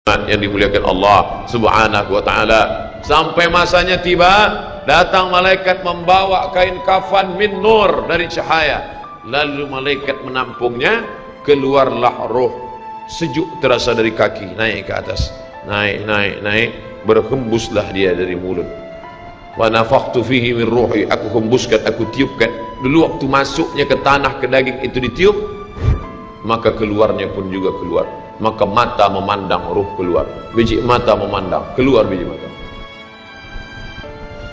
yang dimuliakan Allah subhanahu wa ta'ala. Sampai masanya tiba, datang malaikat membawa kain kafan min nur, dari cahaya. Lalu malaikat menampungnya, keluarlah roh. Sejuk terasa dari kaki, naik ke atas, naik, berhembuslah dia dari mulut. Wa nafakhtu fihi min ruhi, aku hembuskan, aku tiupkan. Dulu waktu masuknya ke tanah, ke daging itu ditiup, maka keluarnya pun juga keluar. Maka mata memandang, ruh keluar. Biji mata memandang, keluar biji mata.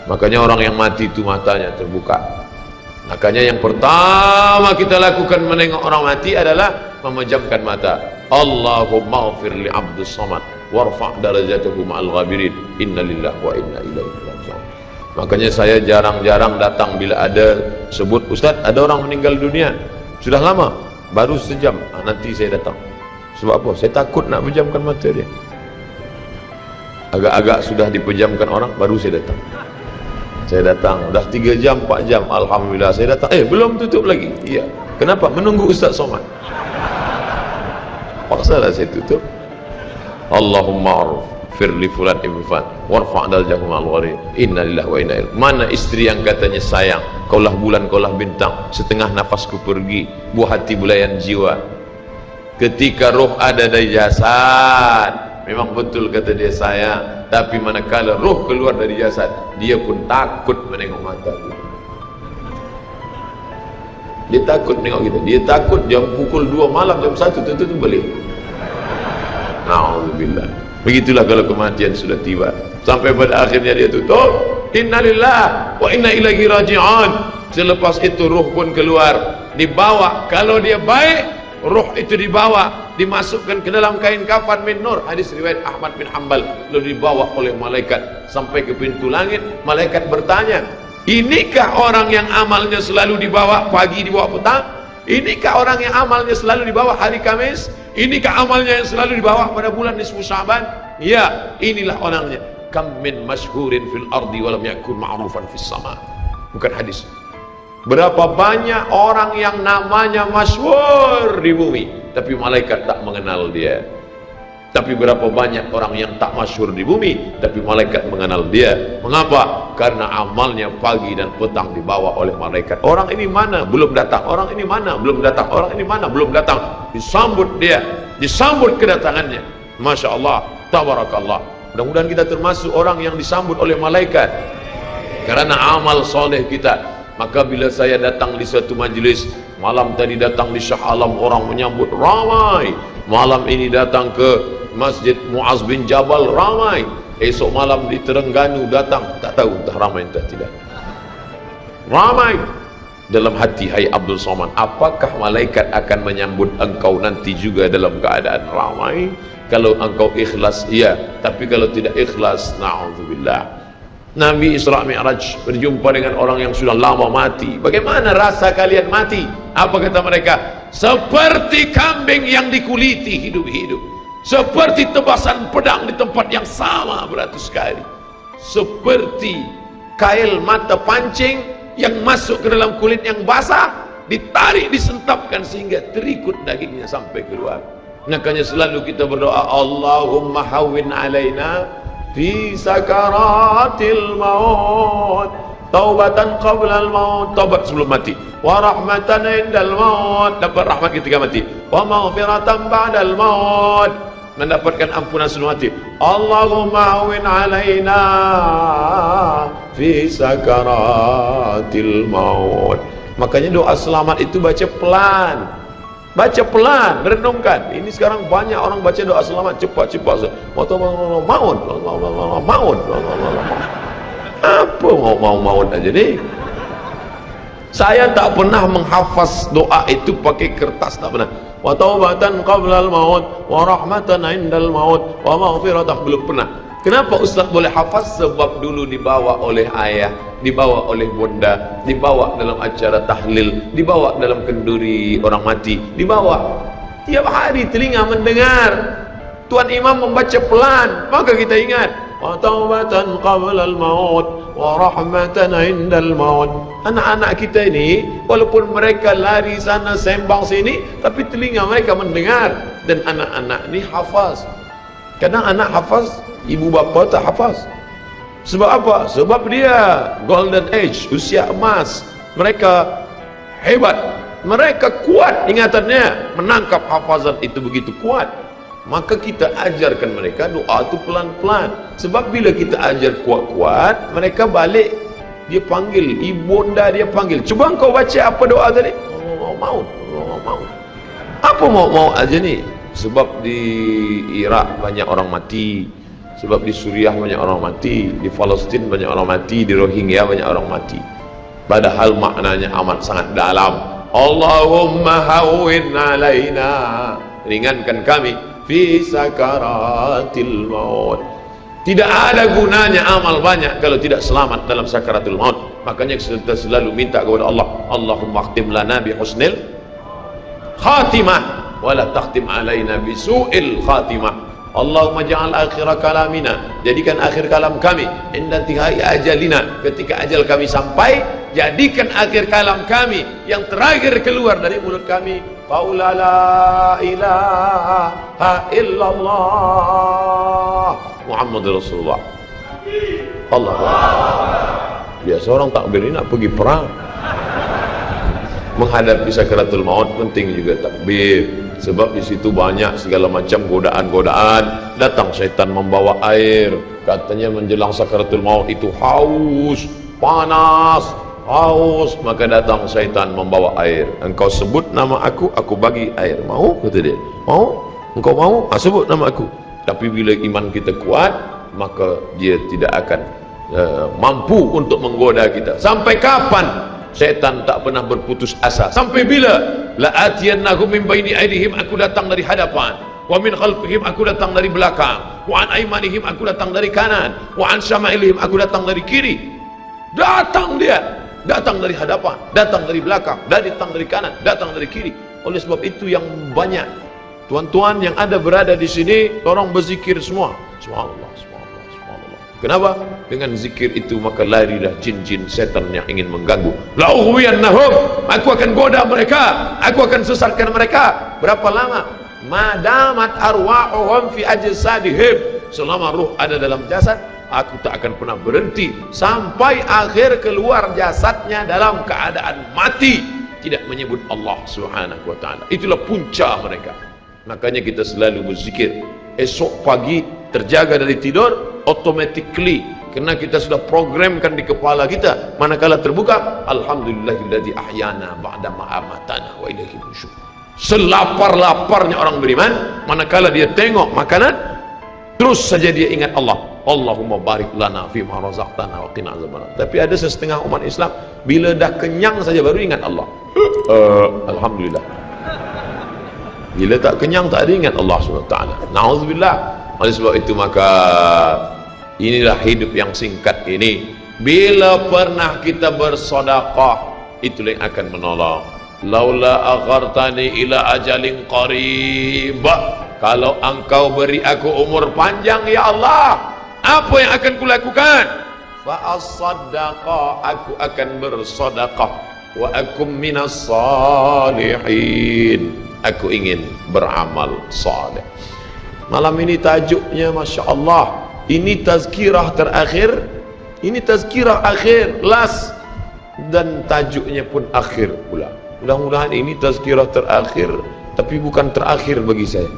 Makanya orang yang mati itu matanya terbuka. Makanya yang pertama kita lakukan menengok orang mati adalah memejamkan mata. Allahumma ghfir li abdus samad warfa' darajatuhu ma'al ghabirin, inna lillahi wa inna ilaihi raji'un. Makanya saya jarang-jarang datang bila ada sebut, Ustaz ada orang meninggal dunia, sudah lama, baru sejam, nanti saya datang. Sebab apa? Saya takut nak pejamkan mata dia. Agak-agak sudah dipejamkan orang, baru saya datang. Saya datang, dah 3 jam, 4 jam, alhamdulillah saya datang. Belum tutup lagi. Iya. Kenapa? Menunggu Ustaz Somad. Paksalah saya tutup. Allahumma ighfir li fulan ibn fulan warfa' darajatahu ma'al ghabirin, inna lillahi wa inna ilaihi. Mana istri yang katanya sayang, kaulah bulan, kaulah bintang, setengah nafasku pergi, buah hati belayan jiwa. Ketika roh ada dari jasad, memang betul kata dia sayang, tapi manakala roh keluar dari jasad, dia pun takut menengok mata kita. Dia takut menengok kita. Dia takut jam pukul 2 malam, jam 1 tutup balik. Na'udzubillah. Begitulah kalau kematian sudah tiba. Sampai pada akhirnya dia tutup, innalillah wa inna ilaihi raji'un. Selepas itu roh pun keluar, dibawa. Kalau dia baik, roh itu dibawa, dimasukkan ke dalam kain kafan min nur. Hadis riwayat Ahmad bin Hanbal. Lalu dibawa oleh malaikat sampai ke pintu langit. Malaikat bertanya, inikah orang yang amalnya selalu dibawa pagi, dibawa petang? Inikah orang yang amalnya selalu dibawa hari Kamis? Inikah amalnya yang selalu dibawa pada bulan nisfu Sya'ban? Ya, inilah orangnya. Kam min masyhurin fil ardi walam yakun ma'rufan fis sama. Bukan hadis. Berapa banyak orang yang namanya masyhur di bumi, tapi malaikat tak mengenal dia. Tapi berapa banyak orang yang tak masyhur di bumi, tapi malaikat mengenal dia. Mengapa? Karena amalnya pagi dan petang dibawa oleh malaikat. Orang ini mana? Belum datang. Orang ini mana? Belum datang. Orang ini mana? Belum datang. Disambut dia, disambut kedatangannya. Masya Allah, tabarakallah. Mudah-mudahan kita termasuk orang yang disambut oleh malaikat karena amal soleh kita. Maka bila saya datang di suatu majlis, malam tadi datang di Shah Alam, orang menyambut ramai. Malam ini datang ke Masjid Muaz bin Jabal, ramai. Esok malam di Terengganu datang, tak tahu entah ramai entah tidak. Ramai. Dalam hati, hai Abdul Somad, apakah malaikat akan menyambut engkau nanti juga dalam keadaan ramai? Kalau engkau ikhlas, iya. Tapi kalau tidak ikhlas, na'udzubillah. Nabi Isra Mi'raj berjumpa dengan orang yang sudah lama mati. Bagaimana rasa kalian mati? Apa kata mereka? Seperti kambing yang dikuliti hidup-hidup, seperti tebasan pedang di tempat yang sama beratus kali, seperti kail mata pancing yang masuk ke dalam kulit yang basah, ditarik, disentapkan sehingga terikut dagingnya sampai keluar. Makanya selalu kita berdoa, Allahumma hawwin alaina fi sakaratil maut, taubatan qabla al maut, taubat sebelum mati, wa rahmatan indal maut, dapat rahmat ketika mati, wa maghfiratan ba'dal maut, mendapatkan ampunan sebelum mati. Allahumma hawwin alaina fi sakaratil maut. Makanya doa selamat itu baca pelan. Baca pelan, renungkan. Ini sekarang banyak orang baca doa selamat cepat-cepat. Maut. Apa maut aja nih? Saya tak pernah menghafaz doa itu pakai kertas, tak pernah. Wa taubatan qabla al-maut, wa rahmatan indal maut, wa maghfiratan, belum pernah. Kenapa Ustaz boleh hafaz? Sebab dulu dibawa oleh ayah, dibawa oleh bunda, dibawa dalam acara tahlil, dibawa dalam kenduri orang mati, dibawa. Tiap hari telinga mendengar Tuan Imam membaca pelan, maka kita ingat, wa taubatan qabla al-maut wa rahmatan indal maut. Anak-anak kita ini walaupun mereka lari sana sembang sini, tapi telinga mereka mendengar. Dan anak-anak ini hafaz. Kadang anak hafaz, ibu bapa tak hafaz. Sebab apa? Sebab dia golden age, usia emas. Mereka hebat, mereka kuat ingatannya, menangkap hafazan itu begitu kuat. Maka kita ajarkan mereka doa itu pelan-pelan. Sebab bila kita ajar kuat-kuat, mereka balik, dia panggil, ibunda dia panggil, cuba engkau baca apa doa tadi? Oh, mau. Apa mau aja ni? Sebab di Iraq banyak orang mati, sebab di Suriah banyak orang mati, di Palestin banyak orang mati, di Rohingya banyak orang mati. Padahal maknanya amat sangat dalam. Allahumma hawwin alaina, ringankan kami fi sakaratil maut. Tidak ada gunanya amal banyak kalau tidak selamat dalam sakaratul maut. Makanya kita selalu minta kepada Allah, Allahumma khtim lana bi husnil khatimah wa la takhtim alaina bi su'il khatimah. Allahumma ja'al akhir kalamina, jadikan akhir kalam kami inda tihai ajalina, ketika ajal kami sampai, jadikan akhir kalam kami yang terakhir keluar dari mulut kami qaula la ilaha illallah Muhammadur Rasulullah. Allah. Biasa orang takbir ini nak pergi perang, menghadapi sakaratul maut penting juga takbir. Sebab di situ banyak segala macam godaan-godaan. Datang syaitan membawa air, katanya menjelang sakaratul maut itu haus, panas, haus, maka datang syaitan membawa air. Engkau sebut nama aku bagi air. Mau? Kata dia. Mau? Engkau mau? Sebut nama aku. Tapi bila iman kita kuat, maka dia tidak akan mampu untuk menggoda kita. Sampai kapan syaitan tak pernah berputus asa? Sampai bila? La atiyannahum min baini aydihim, aku datang dari hadapan, wa min khalfihim, aku datang dari belakang, wa an aymanihim, aku datang dari kanan, wa an syama'ilihim, aku datang dari kiri. Datang dia, datang dari hadapan, datang dari belakang, datang dari kanan, datang dari kiri. Oleh sebab itu yang banyak tuan-tuan yang ada berada di sini, orang berzikir semua, subhanallah, subhanallah, subhanallah. Kenapa? Dengan zikir itu maka larilah jin-jin setan yang ingin mengganggu. La'uhwiyannahum, aku akan goda mereka, aku akan sesatkan mereka. Berapa lama? Madamat arwahuhum fi ajsadihim, selama ruh ada dalam jasad, aku tak akan pernah berhenti sampai akhir keluar jasadnya dalam keadaan mati, tidak menyebut Allah Subhanahu wa taala. Itulah punca mereka. Makanya kita selalu berzikir. Esok pagi terjaga dari tidur automatically, karena kita sudah programkan di kepala kita, manakala terbuka, alhamdulillahilladzi ahyana ba'da ma amatana wa ilaihi nusyur. Selapar-laparnya orang beriman, manakala dia tengok makanan, terus saja dia ingat Allah. Allahumma barik lana fi ma razaqtana wa qina azabannar. Tapi ada setengah umat Islam, bila dah kenyang saja baru ingat Allah. Alhamdulillah. Bila tak kenyang tak ada ingat Allah SWT. Na'udzubillah. Oleh sebab itu maka inilah hidup yang singkat ini. Bila pernah kita bersedekah, itulah yang akan menolong. Laula akhartani ila ajalin qarib, kalau engkau beri aku umur panjang ya Allah, apa yang akan kulakukan? Fa as-saddaqa, aku akan bersedekah, wa akum minas salihin, aku ingin beramal saleh. Malam ini tajuknya Masya Allah, ini tazkirah terakhir, ini tazkirah akhir, last, dan tajuknya pun akhir pula. Mudah-mudahan ini tazkirah terakhir, tapi bukan terakhir bagi saya.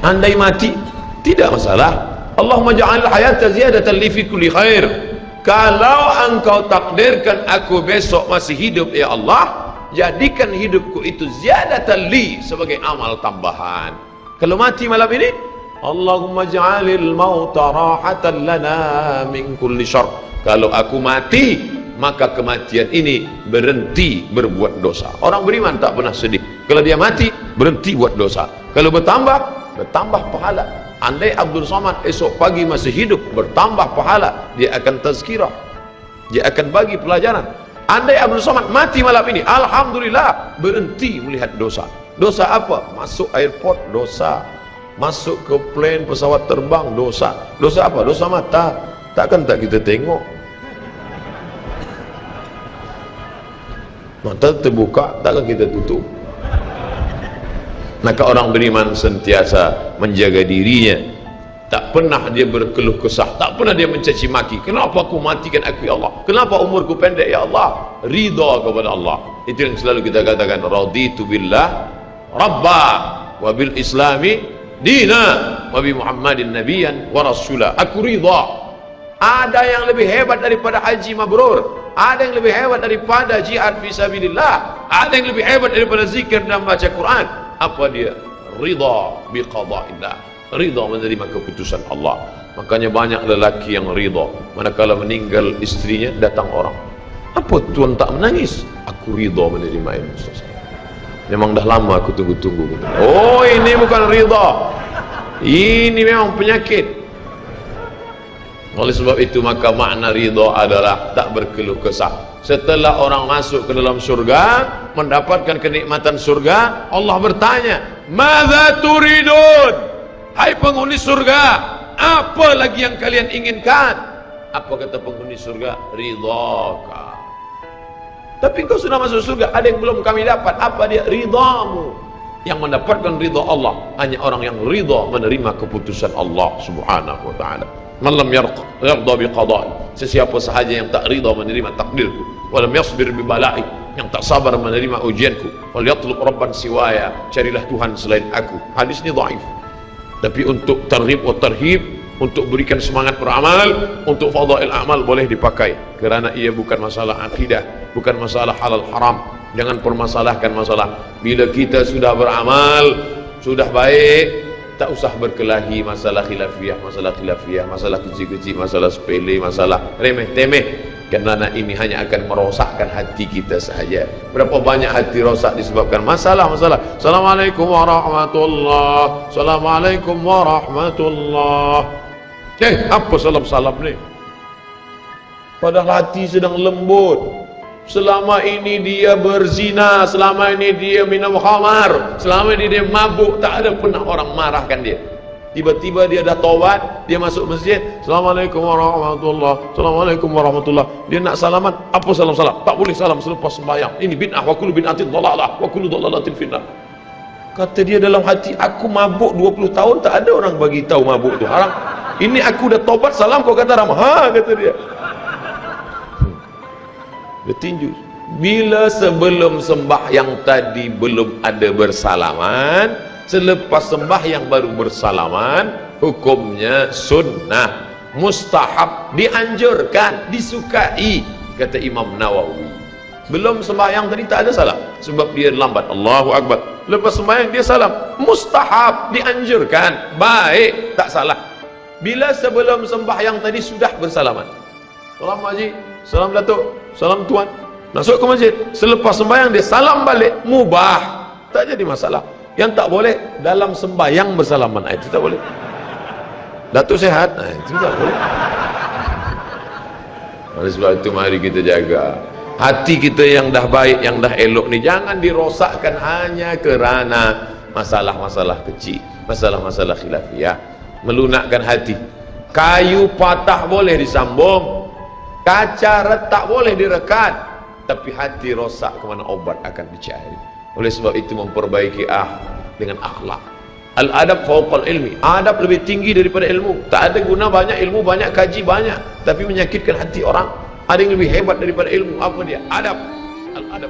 Andai mati tidak masalah. Allahumma ja'al hayata ziyadatan li fi kulli khair. Kalau engkau takdirkan aku besok masih hidup ya Allah, jadikan hidupku itu ziyadatan li, sebagai amal tambahan. Kalau mati malam ini, Allahumma ja'alil mauta rahatan lana min kulli syarr. Kalau aku mati, maka kematian ini berhenti berbuat dosa. Orang beriman tak pernah sedih. Kalau dia mati, berhenti buat dosa. Kalau bertambah pahala. Andai Abdul Somad esok pagi masih hidup, bertambah pahala, dia akan tazkirah, dia akan bagi pelajaran. Andai Abdul Somad mati malam ini, alhamdulillah, berhenti melihat dosa. Dosa apa? Masuk airport, dosa. Masuk ke plane, pesawat terbang, dosa. Dosa apa? Dosa mata. Takkan tak kita tengok? Mata terbuka, takkan kita tutup? Maka orang beriman sentiasa menjaga dirinya, tak pernah dia berkeluh kesah, tak pernah dia mencaci maki. Kenapa aku matikan aku ya Allah, kenapa umurku pendek ya Allah? Ridha kepada Allah. Itu yang selalu kita katakan, raditu billah rabba wa bil islami dina wa bi muhammadin nabiyyan wa rasula. Aku ridha. Ada yang lebih hebat daripada haji mabrur, ada yang lebih hebat daripada jihad fisabilillah, ada yang lebih hebat daripada zikir dan baca Quran. Apa dia? Ridha bi qada'illah, ridha menerima keputusan Allah. Makanya banyak lelaki yang ridha manakala meninggal istrinya, datang orang, apa tuan tak menangis? Aku ridha menerima ini, Ustaz. Memang dah lama aku tunggu-tunggu. Oh, ini bukan ridha, ini memang penyakit. Oleh sebab itu maka makna ridha adalah tak berkeluh kesah. Setelah orang masuk ke dalam surga, mendapatkan kenikmatan surga, Allah bertanya, "Madza turidun?" Hai penghuni surga, apa lagi yang kalian inginkan? Apa kata penghuni surga? Ridhaka. Tapi engkau sudah masuk surga, ada yang belum kami dapat. Apa dia? Ridhamu. Yang mendapatkan ridha Allah hanya orang yang ridha menerima keputusan Allah Subhanahu wa taala. Man lam yarda bi qada'i, sesiapa sahaja yang tak ridha menerima takdirku, walam yasbir bi bala'i, yang tak sabar menerima ujianku, wal yatlub rabban siwaya, carilah Tuhan selain aku. Hadis ini dhaif. Tapi untuk targhib wa tarhib, untuk berikan semangat beramal, untuk fadail amal boleh dipakai, kerana ia bukan masalah akidah, bukan masalah halal haram. Jangan permasalahkan masalah. Bila kita sudah beramal, sudah baik, tak usah berkelahi masalah khilafiyah, masalah kecil-kecil, masalah sepele, masalah remeh-temeh, kerana ini hanya akan merosakkan hati kita sahaja. Berapa banyak hati rosak disebabkan masalah-masalah. Assalamualaikum warahmatullahi, Assalamualaikum warahmatullahi. Apa salam-salam ni? Padahal hati sedang lembut. Selama ini dia berzina, selama ini dia minum khamar, selama ini dia mabuk, tak ada pernah orang marahkan dia. Tiba-tiba dia dah taubat, dia masuk masjid, Assalamualaikum warahmatullahi, Assalamualaikum warahmatullahi. Dia nak salaman, apa salam-salam? Tak boleh salam selepas sembahyang. Ini bid'ah, wa kullu bid'atin dhalalah, wa kullu dhalalatin finnar. Kata dia dalam hati, aku mabuk 20 tahun, tak ada orang bagi tahu mabuk tu haram. Ini aku dah taubat, salam kau kata haram. Ha, kata dia. Dia tinju. Bila sebelum sembahyang tadi belum ada bersalaman, selepas sembahyang baru bersalaman, hukumnya sunnah, mustahab, dianjurkan, disukai, kata Imam Nawawi. Belum sembahyang tadi tak ada salam, sebab dia lambat. Allahu Akbar. Lepas sembahyang dia salam, mustahab, dianjurkan, baik, tak salah. Bila sebelum sembahyang tadi sudah bersalaman, salam haji, salam datuk, salam tuan, masuk ke masjid, selepas sembahyang dia salam balik, mubah, tak jadi masalah. Yang tak boleh dalam sembahyang bersalaman, itu tak boleh. Datuk sehat, itu tak boleh. Oleh sebab itu mari kita jaga hati kita yang dah baik, yang dah elok ni, jangan dirosakkan hanya kerana masalah-masalah kecil, masalah-masalah khilafiyah. Melunakkan hati. Kayu patah boleh disambung, kaca retak boleh direkat, tapi hati rosak, kemana obat akan dicari. Oleh sebab itu memperbaiki dengan akhlak. Al-adab fawqal ilmi, adab lebih tinggi daripada ilmu. Tak ada guna banyak ilmu, banyak kaji, banyak, tapi menyakitkan hati orang. Ada yang lebih hebat daripada ilmu. Apa dia? Adab. Al-adab